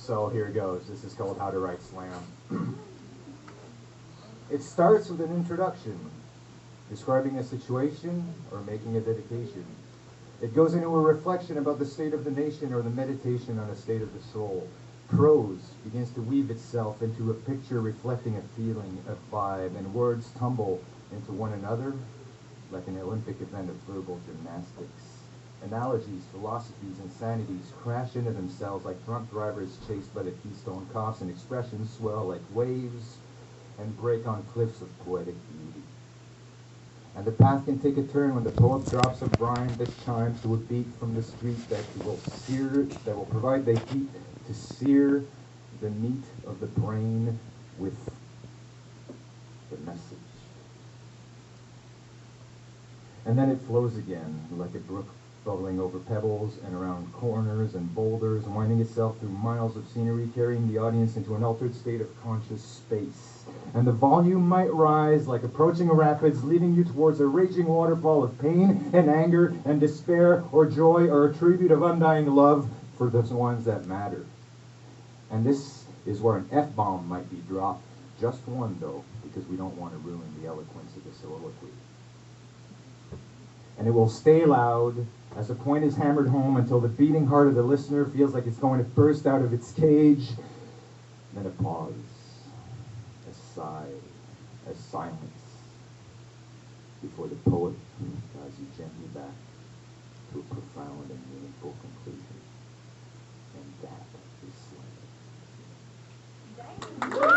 So here it goes. This is called How to Write Slam. It starts with an introduction, describing a situation or making a dedication. It goes into a reflection about the state of the nation or the meditation on a state of the soul. Prose begins to weave itself into a picture reflecting a feeling, a vibe, and words tumble into one another like an Olympic event of verbal gymnastics. Analogies, philosophies, and sanities crash into themselves like drunk drivers chased by the Keystone Cops, and expressions swell like waves and break on cliffs of poetic beauty. And the path can take a turn when the poet drops a rhyme that chimes to a beat from the street that will provide the heat to sear the meat of the brain with the message. And then it flows again like a brook bubbling over pebbles and around corners and boulders, winding itself through miles of scenery, carrying the audience into an altered state of conscious space. And the volume might rise like approaching rapids, leading you towards a raging waterfall of pain and anger and despair or joy or a tribute of undying love for those ones that matter. And this is where an F-bomb might be dropped. Just one, though, because we don't want to ruin the eloquence of the soliloquy. And it will stay loud as the point is hammered home until the beating heart of the listener feels like it's going to burst out of its cage. Then a pause, a sigh, a silence before the poet guides you gently back to a profound and meaningful conclusion. And that is slam.